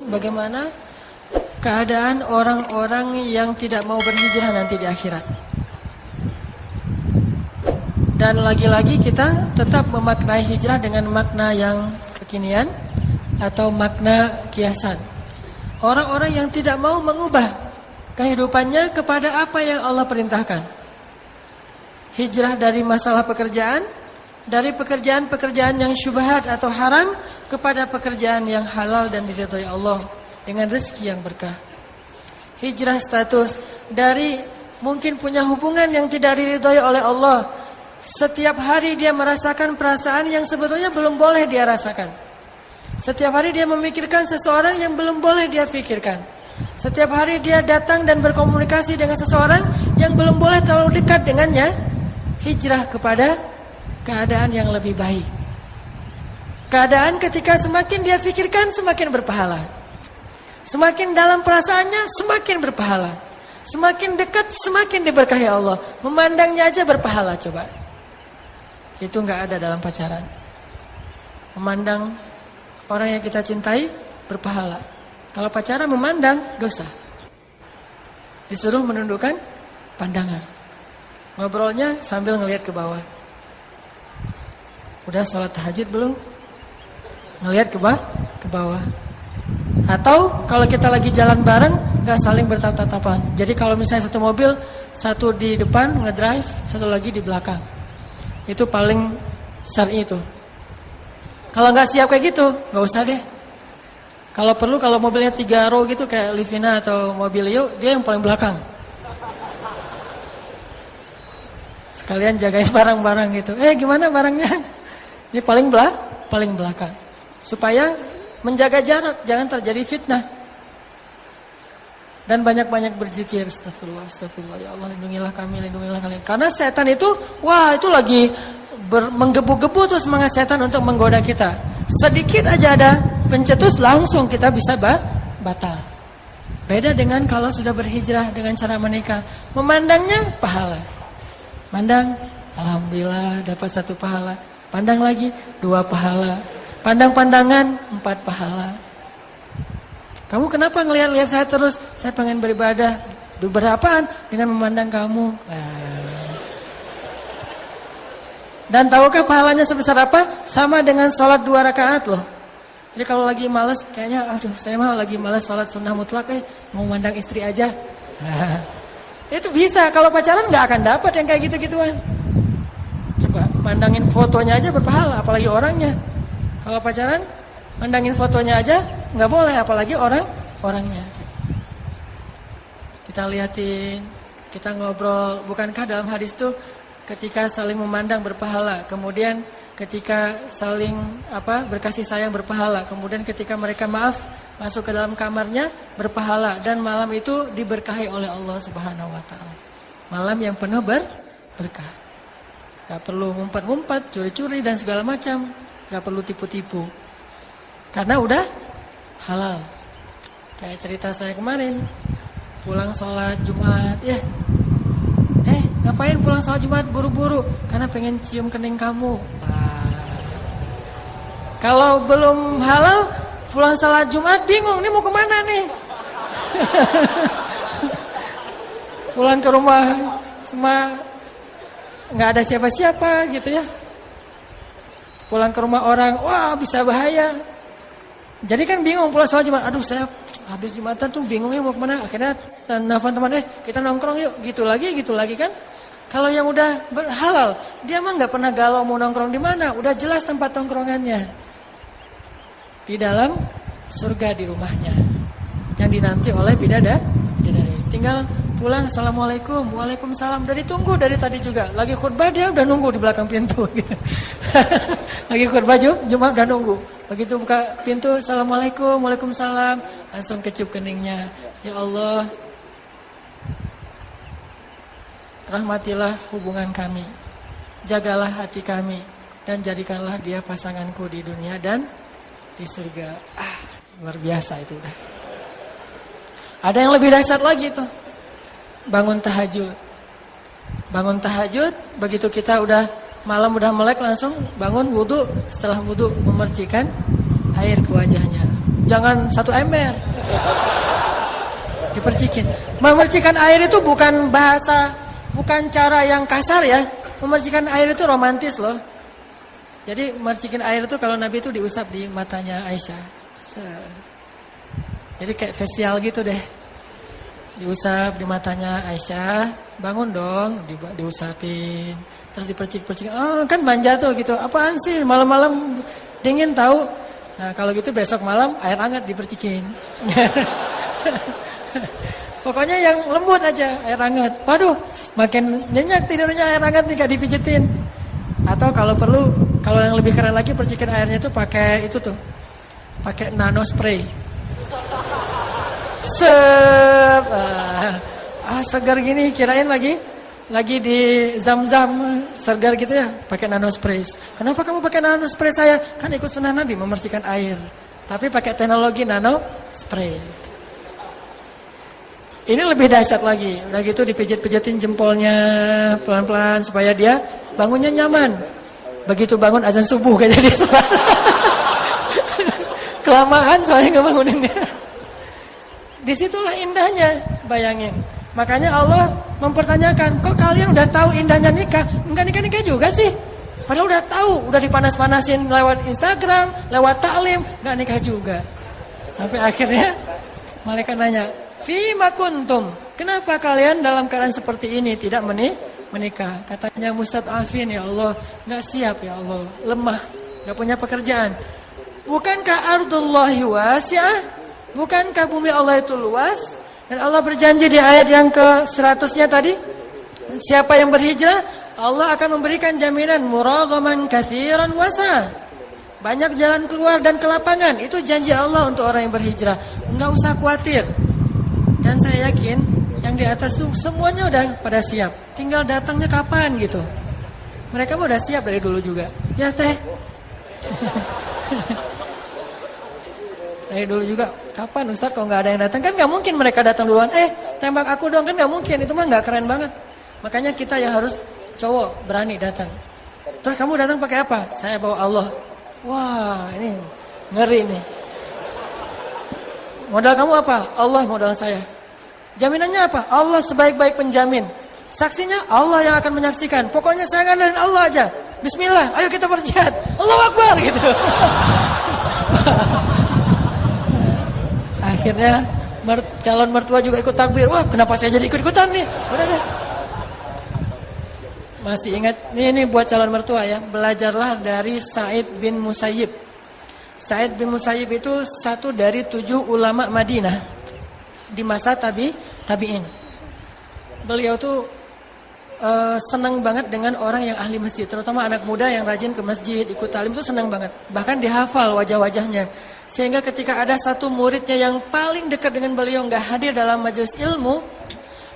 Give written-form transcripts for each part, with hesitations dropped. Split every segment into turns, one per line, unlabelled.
Bagaimana keadaan orang-orang yang tidak mau berhijrah nanti di akhirat? Dan lagi-lagi kita tetap memaknai hijrah dengan makna yang kekinian atau makna kiasan. Orang-orang yang tidak mau mengubah kehidupannya kepada apa yang Allah perintahkan. Hijrah dari masalah pekerjaan, dari pekerjaan-pekerjaan yang syubhat atau haram kepada pekerjaan yang halal dan diridhai Allah dengan rezeki yang berkah. Hijrah status dari mungkin punya hubungan yang tidak diridhai oleh Allah. Setiap hari dia merasakan perasaan yang sebetulnya belum boleh dia rasakan. Setiap hari dia memikirkan seseorang yang belum boleh dia pikirkan. Setiap hari dia datang dan berkomunikasi dengan seseorang yang belum boleh terlalu dekat dengannya. Hijrah kepada keadaan yang lebih baik. Keadaan ketika semakin dia pikirkan semakin berpahala. Semakin dalam perasaannya semakin berpahala. Semakin dekat semakin diberkahi Allah. Memandangnya aja berpahala coba. Itu enggak ada dalam pacaran. Memandang orang yang kita cintai berpahala. Kalau pacaran memandang dosa. Disuruh menundukkan pandangan. Ngobrolnya sambil ngelihat ke bawah. Udah sholat tahajud belum? Ngelihat ke bawah. Atau kalau kita lagi jalan bareng gak saling bertatap-tatapan. Jadi kalau misalnya satu mobil, satu di depan ngedrive, satu lagi di belakang. Itu paling syar'i itu. Kalau nggak siap kayak gitu, nggak usah deh. Kalau perlu, kalau mobilnya 3 row gitu kayak Livina atau Mobilio, dia yang paling belakang. Sekalian jagain barang-barang gitu. Gimana barangnya? Ini paling belakang. Supaya menjaga jarak, jangan terjadi fitnah. Dan banyak-banyak berzikir, astagfirullah, astagfirullah, ya Allah lindungilah kami, lindungilah kalian. Karena setan itu, itu lagi menggebu-gebu tuh semangat setan untuk menggoda kita. Sedikit aja ada pencetus langsung kita bisa batal. Beda dengan kalau sudah berhijrah dengan cara menikah. Memandangnya pahala. Pandang, alhamdulillah dapat 1 pahala. Pandang lagi 2 pahala. Pandang-pandangan 4 pahala. Kamu kenapa ngelihat-lihat saya terus? Saya pengen beribadah. Berapaan? Dengan memandang kamu. Dan tahukah pahalanya sebesar apa? Sama dengan sholat 2 rakaat loh. Jadi kalau lagi malas, kayaknya saya mah lagi malas sholat sunnah mutlak, mau mandang istri aja. Itu bisa. Kalau pacaran nggak akan dapat yang kayak gitu-gituan. Coba mandangin fotonya aja berpahala, apalagi orangnya. Kalau pacaran, mandangin fotonya aja nggak boleh, apalagi orangnya. Kita liatin, kita ngobrol. Bukankah dalam hadis itu ketika saling memandang berpahala, kemudian ketika saling berkasih sayang berpahala, kemudian ketika mereka maaf masuk ke dalam kamarnya berpahala, dan malam itu diberkahi oleh Allah Subhanahu wa taala. Malam yang penuh berkah. Gak perlu ngumpet-ngumpet, curi-curi dan segala macam, gak perlu tipu-tipu. Karena udah halal. Kayak cerita saya kemarin, pulang sholat Jumat, ngapain pulang sholat Jumat buru-buru? Karena pengen cium kening kamu. Kalau belum halal, pulang sholat Jumat bingung, ini mau kemana nih? Pulang ke rumah cuma nggak ada siapa-siapa gitu ya. Pulang ke rumah orang, bisa bahaya. Jadi kan bingung pulang sholat Jumat. Aduh, saya habis Jumatan tuh bingungnya mau kemana. Akhirnya nelfon teman, kita nongkrong yuk. Gitu lagi kan. Kalau yang udah halal, dia mah nggak pernah galau mau nongkrong di mana. Udah jelas tempat nongkrongannya. Di dalam surga di rumahnya. Yang dinanti oleh bidadari. Tinggal pulang, assalamualaikum, waalaikumsalam. Udah ditunggu dari tadi juga. Lagi khutbah dia udah nunggu di belakang pintu gitu. Lagi khutbah Jumat udah nunggu. Begitu buka pintu, assalamualaikum, waalaikumsalam. Langsung kecup keningnya. Ya Allah, rahmatilah hubungan kami. Jagalah hati kami. Dan jadikanlah dia pasanganku di dunia dan di surga. Luar biasa itu udah. Ada yang lebih dahsyat lagi tuh. Bangun tahajud. Bangun tahajud, begitu kita udah malam udah melek langsung bangun wudu. Setelah wudu memercikan air ke wajahnya. Jangan 1 ember. Dipercikin. Memercikan air itu bukan bahasa, bukan cara yang kasar ya. Memercikan air itu romantis loh. Jadi memercikin air itu kalau Nabi itu diusap di matanya Aisyah. Jadi kayak facial gitu deh. Diusap di matanya Aisyah, bangun dong, diusapin. Terus dipercik-percik. Oh, kan manja tuh gitu. Apaan sih malam-malam dingin tahu? Nah, kalau gitu besok malam air hangat dipercikin. Pokoknya yang lembut aja, air hangat. Waduh, makin nyenyak tidurnya air hangat nih gak dipijitin. Atau kalau perlu, kalau yang lebih keren lagi percikan airnya itu pakai itu tuh. Pakai nano spray. Segar gini, kirain lagi di zam-zam segar gitu ya, pakai nano spray. Kenapa kamu pakai nano spray saya? Kan ikut sunnah Nabi membersihkan air. Tapi pakai teknologi nano spray. Ini lebih dahsyat lagi. Udah gitu dipijit-pijitin jempolnya pelan-pelan supaya dia bangunnya nyaman. Begitu bangun azan subuh kayak jadi sholat. Kelamaan soalnya ngebanguninnya. Disitulah indahnya, bayangin. Makanya Allah mempertanyakan, kok kalian udah tahu indahnya nikah? Enggak nikah-nikah juga sih. Padahal udah tahu, udah dipanas-panasin lewat Instagram, lewat taklim, enggak nikah juga. Sampai akhirnya malaikat nanya, "Fima kuntum?" Kenapa kalian dalam keadaan seperti ini tidak menikah? Katanya mustad'afin ya Allah, enggak siap ya Allah, lemah, enggak punya pekerjaan. Bukankah ardullahi wasi'ah? Bukankah bumi Allah itu luas? Dan Allah berjanji di ayat yang ke-100-nya tadi, siapa yang berhijrah, Allah akan memberikan jaminan muraghaman katsiran wasa. Banyak jalan keluar dan kelapangan. Itu janji Allah untuk orang yang berhijrah. Enggak usah khawatir. Dan saya yakin yang di atas itu semuanya udah pada siap. Tinggal datangnya kapan gitu. Mereka udah siap dari dulu juga. Ya teh. Dari dulu juga. Kapan Ustaz kalau nggak ada yang datang? Kan nggak mungkin mereka datang duluan. Tembak aku dong, kan nggak mungkin. Itu mah nggak keren banget. Makanya kita yang harus cowok berani datang. Terus kamu datang pakai apa? Saya bawa Allah. Wah, ini ngeri nih. Modal kamu apa? Allah modal saya. Jaminannya apa? Allah sebaik-baik penjamin. Saksinya Allah yang akan menyaksikan. Pokoknya saya ngandalin Allah aja. Bismillah, ayo kita berjihad. Allahu Akbar gitu. Akhirnya calon mertua juga ikut takbir. Wah, kenapa saya jadi ikut-ikutan nih? Udah deh. Masih ingat? Ini buat calon mertua ya. Belajarlah dari Sa'id bin Musayyib. Sa'id bin Musayyib itu satu dari 7 ulama Madinah di masa tabi'in. Beliau tuh senang banget dengan orang yang ahli masjid, terutama anak muda yang rajin ke masjid, ikut talim tuh senang banget. Bahkan dihafal wajah-wajahnya. Sehingga ketika ada satu muridnya yang paling dekat dengan beliau nggak hadir dalam majelis ilmu,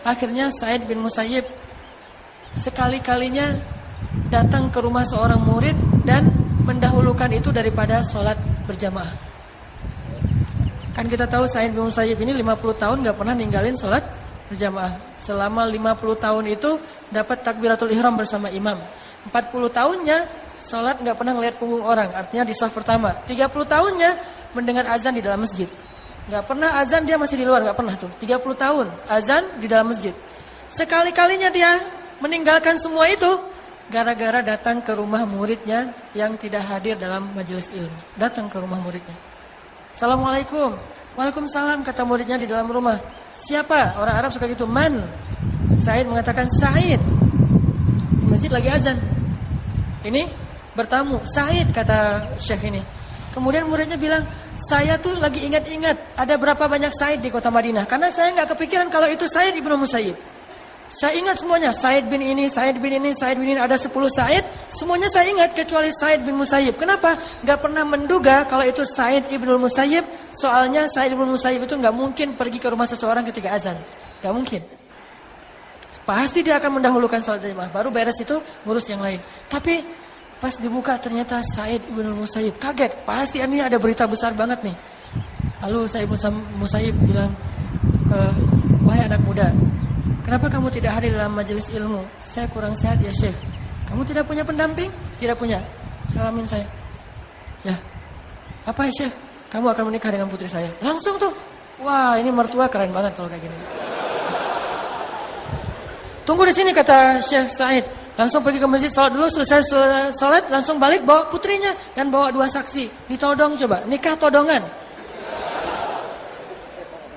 akhirnya Sa'id bin Musayyib sekali-kalinya datang ke rumah seorang murid dan mendahulukan itu daripada sholat berjamaah. Kan kita tahu Sa'id bin Musayyib ini 50 tahun nggak pernah ninggalin sholat berjamaah. Selama 50 tahun itu dapat takbiratul ihram bersama imam. 40 tahunnya sholat nggak pernah ngelihat punggung orang, artinya di shaf pertama. 30 tahunnya mendengar azan di dalam masjid. Nggak pernah azan dia masih di luar, nggak pernah tuh. 30 tahun azan di dalam masjid. Sekali-kalinya dia meninggalkan semua itu gara-gara datang ke rumah muridnya yang tidak hadir dalam majelis ilmu. Datang ke rumah muridnya. Assalamualaikum. Waalaikumsalam, kata muridnya di dalam rumah. Siapa? Orang Arab suka gitu. Man? Sa'id mengatakan Sa'id. Di masjid lagi azan. Ini bertamu. Sa'id, kata Syekh ini. Kemudian muridnya bilang, saya tuh lagi ingat-ingat ada berapa banyak Sa'id di kota Madinah. Karena saya nggak kepikiran kalau itu Sa'id ibnu Musayyib. Saya ingat semuanya, Sa'id bin ini, Sa'id bin ini, Sa'id bin ini, ada 10 Sa'id. Semuanya saya ingat kecuali Sa'id bin Musayyib. Kenapa? Gak pernah menduga kalau itu Sa'id ibnu Musayyib. Soalnya Sa'id ibnu Musayyib itu gak mungkin pergi ke rumah seseorang ketika azan. Gak mungkin. Pasti dia akan mendahulukan salat jamaah, baru beres itu ngurus yang lain. Tapi pas dibuka ternyata Sa'id ibnu Musayyib. Kaget, pasti ini ada berita besar banget nih. Lalu Sa'id ibnu Musayyib bilang, wahai anak muda, kenapa kamu tidak hadir dalam majelis ilmu? Saya kurang sehat ya Syekh. Kamu tidak punya pendamping? Tidak punya. Salamin saya. Ya. Apa ya Syekh? kamu akan menikah dengan putri saya. Langsung tuh, wah ini mertua keren banget kalau kayak gini. Tunggu di sini kata Syekh Said. Langsung pergi ke masjid, sholat dulu, selesai sholat, langsung balik bawa putrinya dan bawa 2 saksi. Ditodong coba, nikah todongan.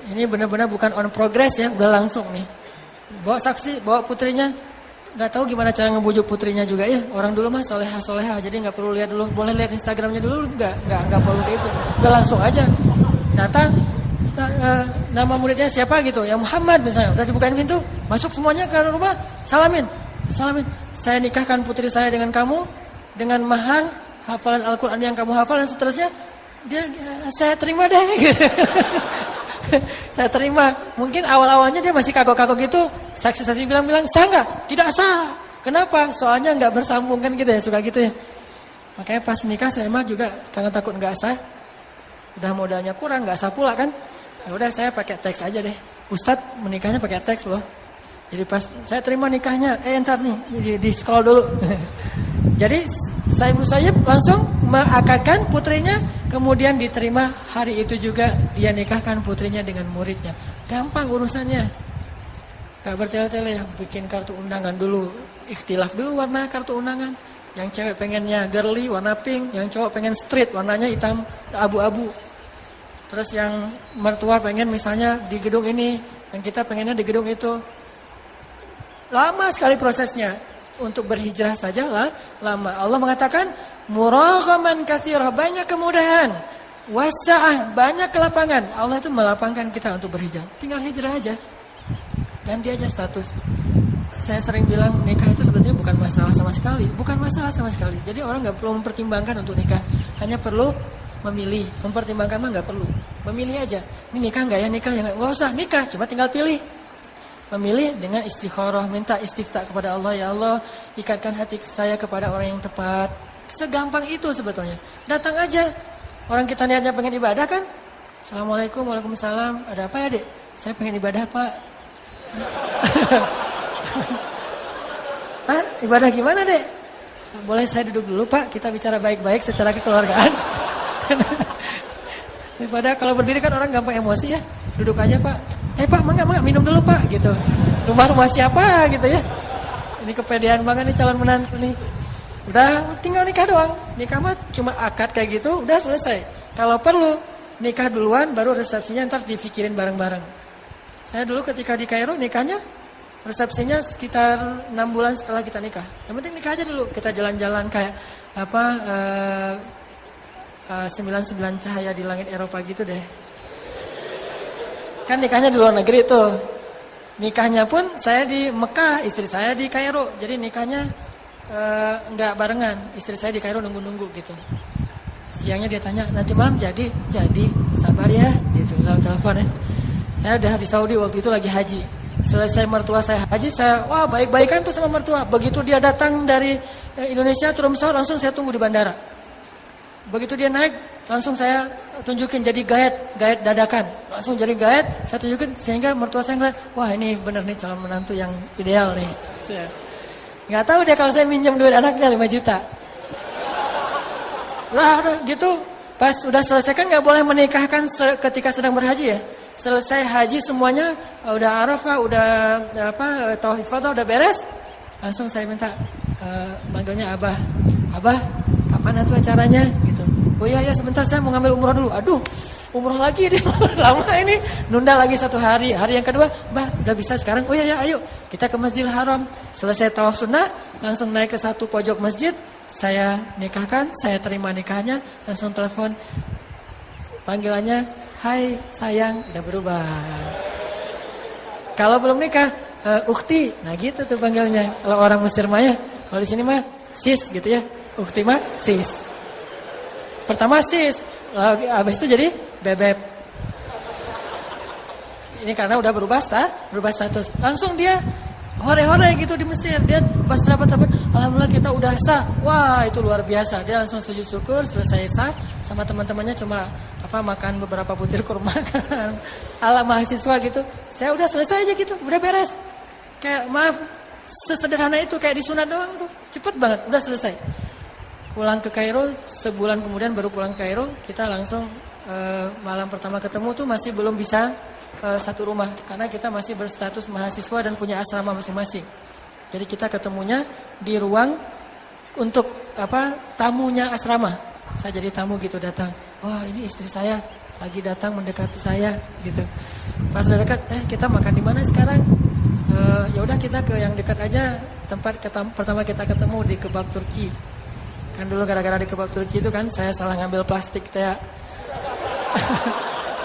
Ini benar-benar bukan on progress ya, udah langsung nih. Bawa saksi, bawa putrinya. Gak tahu gimana cara ngebujuk putrinya juga ya. Orang dulu mah soleha, jadi gak perlu lihat dulu. Boleh lihat Instagramnya dulu, gak perlu itu. Udah langsung aja. Datang, nama muridnya siapa gitu, ya Muhammad misalnya. Udah dibukain pintu, masuk semuanya ke rumah, salamin. Saya nikahkan putri saya dengan kamu, dengan mahar, hafalan Al-Quran yang kamu hafal dan seterusnya. Saya terima deh. Saya terima. Mungkin awal-awalnya dia masih kagok-kagok gitu. Saksi-saksi bilang sah nggak? Tidak sah. Kenapa? Soalnya nggak bersambung kan gitu ya, suka gitu ya. Makanya pas nikah saya mah juga karena takut nggak sah. Udah modalnya kurang, nggak sah pula kan. Ya udah saya pakai teks aja deh. Ustadz menikahnya pakai teks loh. Jadi pas saya terima nikahnya, entar nih di scroll dulu. Jadi Sayyid langsung mengakadkan putrinya, kemudian diterima hari itu juga dia nikahkan putrinya dengan muridnya. Gampang urusannya. Gak bertele-tele ya, bikin kartu undangan dulu, ikhtilaf dulu warna kartu undangan. Yang cewek pengennya girly warna pink, yang cowok pengen street warnanya hitam abu-abu. Terus yang mertua pengen misalnya di gedung ini, yang kita pengennya di gedung itu. Lama sekali prosesnya. Untuk berhijrah saja lah lama. Allah mengatakan muraghaman katsira, banyak kemudahan. Wasa'ah, banyak kelapangan. Allah itu melapangkan kita untuk berhijrah. Tinggal hijrah aja. Ganti aja status. Saya sering bilang nikah itu sebetulnya bukan masalah sama sekali. Bukan masalah sama sekali. Jadi orang gak perlu mempertimbangkan untuk nikah. Hanya perlu memilih. Mempertimbangkan mah gak perlu. Memilih aja. Ini nikah gak ya? Nikah ya gak usah nikah. Cuma tinggal pilih. Memilih dengan istikharah, minta istiftah kepada Allah. Ya Allah, ikatkan hati saya kepada orang yang tepat. Segampang itu sebetulnya. Datang aja. Orang kita niatnya pengen ibadah kan. Assalamualaikum, waalaikumsalam. Ada apa ya dek? Saya pengen ibadah pak. Hah? Ibadah gimana dek? Boleh saya duduk dulu pak, kita bicara baik-baik secara kekeluargaan. Daripada kalau berdiri kan orang gampang emosi ya. Duduk aja pak. Pak mangga minum dulu pak gitu. Rumah siapa gitu ya. Ini kepedean banget nih calon menantu nih. Udah tinggal nikah doang. Nikah mah cuma akad kayak gitu udah selesai. Kalau perlu nikah duluan baru resepsinya ntar dipikirin bareng-bareng. Saya dulu ketika di Kairo nikahnya resepsinya sekitar 6 bulan setelah kita nikah. Yang penting nikah aja dulu. Kita jalan-jalan kayak apa 99 cahaya di langit Eropa gitu deh. Kan nikahnya di luar negeri tuh. Nikahnya pun saya di Mekah, istri saya di Kairo. Jadi nikahnya enggak barengan. Istri saya di Kairo nunggu-nunggu gitu. Siangnya dia tanya, nanti malam jadi, sabar ya gitu. Lalu telepon ya. Saya udah di Saudi waktu itu lagi haji. Selesai mertua saya haji, saya wah baik-baikan tuh sama mertua. Begitu dia datang dari Indonesia turun pesawat, langsung saya tunggu di bandara. Begitu dia naik, langsung saya tunjukin jadi gaet dadakan. Langsung jadi gaet, saya tunjukin sehingga mertua saya ngeliat, wah ini bener nih calon menantu yang ideal nih. Nggak tahu deh kalau saya minjem duit anaknya 5 juta. Udah gitu, pas udah selesai kan nggak boleh menikahkan ketika sedang berhaji ya. Selesai haji semuanya, udah Arafah, udah Tauhid Ifadah udah beres. Langsung saya minta manggilnya Abah, kapan itu acaranya gitu. Oh iya sebentar saya mau ngambil umroh dulu. Aduh, umroh lagi deh lama ini. Nunda lagi 1 hari. Hari yang kedua, Mbah udah bisa sekarang. Oh iya ayo kita ke Masjidil Haram. Selesai tawaf sunnah, langsung naik ke satu pojok masjid. Saya nikahkan, saya terima nikahnya. Langsung telepon. Panggilannya, hai sayang, udah berubah. Kalau belum nikah, ukhti. Nah gitu tuh panggilnya. Kalau orang Mesir mah ya. Kalau di sini mah sis gitu ya. Ukhti mah sis. Pertama sis, habis itu jadi bebek. Ini karena udah berubah status. Langsung dia hore-hore gitu di Mesir. Dia pas dapat telepon, alhamdulillah kita udah sah. Wah itu luar biasa. Dia langsung sujud syukur, selesai sah. Sama teman-temannya cuma makan beberapa butir kurma kan. Ala mahasiswa gitu. Saya udah selesai aja gitu, udah beres. Kayak maaf, sesederhana itu kayak disunat doang tuh. Cepet banget, udah selesai. Pulang ke Kairo, sebulan kemudian baru pulang ke Kairo, kita langsung malam pertama ketemu tuh masih belum bisa satu rumah karena kita masih berstatus mahasiswa dan punya asrama masing-masing. Jadi kita ketemunya di ruang untuk tamunya asrama. Saya jadi tamu gitu datang. Wah, ini istri saya lagi datang mendekati saya gitu. Pas udah dekat, kita makan di mana sekarang? Ya udah kita ke yang dekat aja. Tempat pertama kita ketemu di kebab Turki. Kan dulu gara-gara di kebab Turki itu kan saya salah ngambil plastik teh.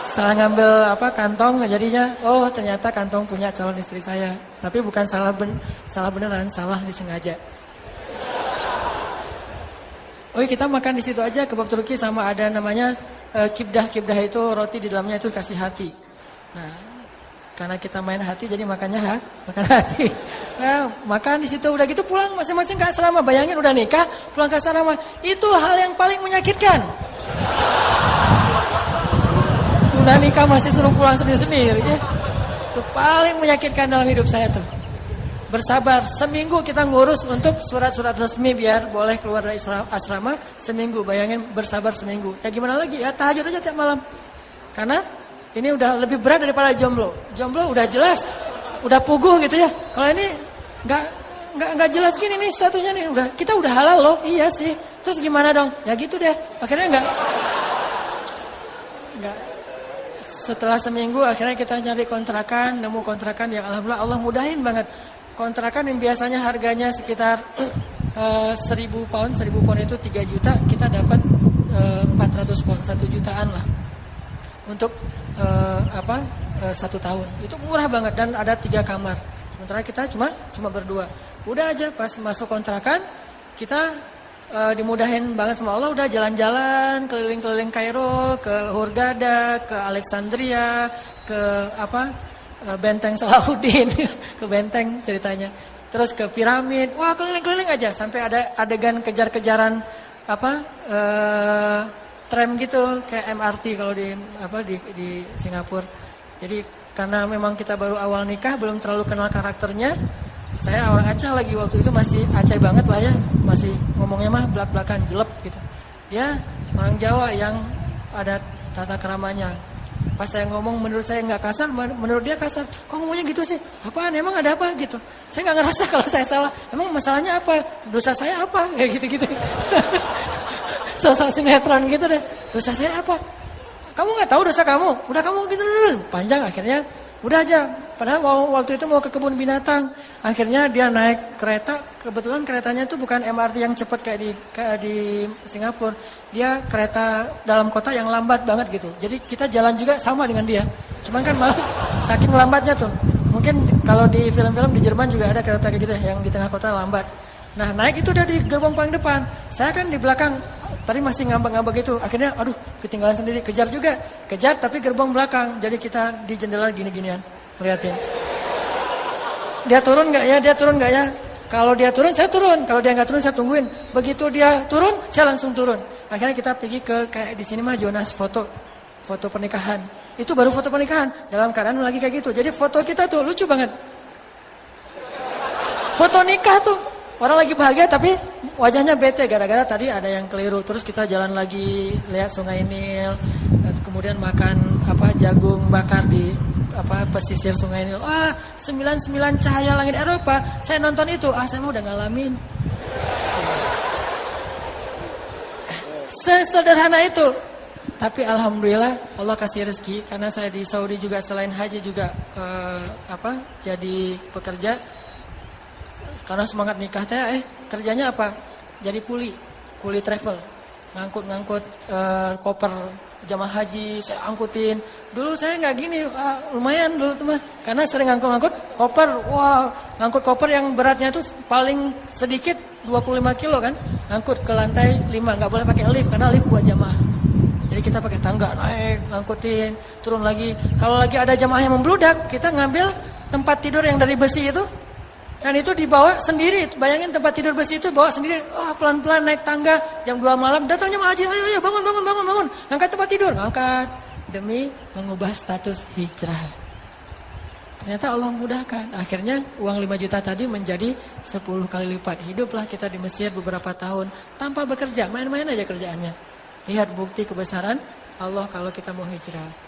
Salah ngambil kantong jadinya ternyata kantong punya calon istri saya. Tapi bukan salah beneran, salah disengaja. Kita makan di situ aja kebab Turki sama ada namanya kibdah. Kibdah itu roti di dalamnya itu kasih hati. Nah, karena kita main hati jadi makannya makan hati. Nah, makan di situ udah gitu pulang masing-masing ke asrama. Bayangin udah nikah, pulang ke asrama. Itu hal yang paling menyakitkan. Udah nikah masih suruh pulang sendiri-sendiri ya. Itu paling menyakitkan dalam hidup saya tuh. Bersabar, seminggu kita ngurus untuk surat-surat resmi biar boleh keluar dari asrama seminggu. Bayangin bersabar seminggu. Ya gimana lagi ya, tahajud aja tiap malam. Karena ini udah lebih berat daripada jomblo. Jomblo udah jelas, udah puguh gitu ya. Kalau ini nggak jelas gini nih statusnya nih. Kita udah halal loh, iya sih. Terus gimana dong? Ya gitu deh. Akhirnya nggak. Setelah seminggu akhirnya kita nyari kontrakan, nemu kontrakan yang alhamdulillah Allah mudahin banget. Kontrakan yang biasanya harganya sekitar 1.000 pound itu 3 juta, kita dapat 400 pound, 1 jutaan lah. Untuk 1 tahun. Itu murah banget dan ada 3 kamar. Sementara kita cuma berdua. Udah aja pas masuk kontrakan kita dimudahin banget sama Allah, udah jalan-jalan keliling-keliling Kairo, ke Hurghada, ke Alexandria, ke Benteng Salahuddin, ke benteng ceritanya. Terus ke piramid. Wah, keliling-keliling aja sampai ada adegan kejar-kejaran tram gitu kayak MRT kalau di Singapura. Jadi karena memang kita baru awal nikah, belum terlalu kenal karakternya. Saya orang Aceh lagi waktu itu masih Aceh banget lah ya, masih ngomongnya mah belak-belakan, jelek gitu. Dia orang Jawa yang ada tata keramanya. Pas saya ngomong menurut saya nggak kasar, menurut dia kasar. Kok ngomongnya gitu sih? Apaan? Emang ada apa gitu? Saya nggak ngerasa kalau saya salah. Emang masalahnya apa? Dosa saya apa? Kayak gitu-gitu. Sosok sinetron gitu deh. Dosa saya apa? Kamu nggak tahu dosa kamu? Udah kamu gitu panjang akhirnya. Udah aja. Padahal waktu itu mau ke kebun binatang. Akhirnya dia naik kereta. Kebetulan keretanya itu bukan MRT yang cepat kayak di Singapura. Dia kereta dalam kota yang lambat banget gitu. Jadi kita jalan juga sama dengan dia. Cuman kan malah saking lambatnya tuh. Mungkin kalau di film-film di Jerman juga ada kereta kayak gitu ya, yang di tengah kota lambat. Nah, naik itu udah di gerbong paling depan. Saya kan di belakang. Tadi masih ngambek-ngambek gitu. Akhirnya aduh ketinggalan sendiri. Kejar juga. Kejar tapi gerbong belakang. Jadi kita di jendela gini-ginian. Lihatin. Dia turun gak ya? Dia turun gak ya? Kalau dia turun saya turun. Kalau dia gak turun saya tungguin. Begitu dia turun saya langsung turun. Akhirnya kita pergi ke kayak di sini mah Jonas foto pernikahan. Itu baru foto pernikahan. Dalam keadaan lagi kayak gitu. Jadi foto kita tuh lucu banget. Foto nikah tuh. Orang lagi bahagia tapi wajahnya bete gara-gara tadi ada yang keliru. Terus kita jalan lagi lihat Sungai Nil, kemudian makan jagung bakar di pesisir Sungai Nil. 99 cahaya langit Eropa. Saya nonton itu. Saya mau udah ngalamin. Sesederhana itu. Tapi alhamdulillah Allah kasih rezeki karena saya di Saudi juga selain haji juga jadi pekerja. Karena semangat nikah teh kerjanya apa? Jadi kuli travel. Ngangkut koper jamaah haji saya angkutin. Dulu saya nggak gini, lumayan dulu tuh mah. Karena sering ngangkut koper. Wah, ngangkut koper yang beratnya tuh paling sedikit 25 kilo kan. Ngangkut ke lantai 5, nggak boleh pakai lift karena lift buat jamaah. Jadi kita pakai tangga naik, ngangkutin, turun lagi. Kalau lagi ada jamaah yang membludak, kita ngambil tempat tidur yang dari besi itu. Dan itu dibawa sendiri. Bayangin tempat tidur besi itu bawa sendiri. Pelan-pelan naik tangga jam 2 malam. Datangnya jemaah haji. Ayo bangun. Ngangkat tempat tidur. Ngangkat. Demi mengubah status hijrah. Ternyata Allah mudahkan. Akhirnya uang 5 juta tadi menjadi 10 kali lipat. Hiduplah kita di Mesir beberapa tahun. Tanpa bekerja. Main-main aja kerjaannya. Lihat bukti kebesaran Allah kalau kita mau hijrah.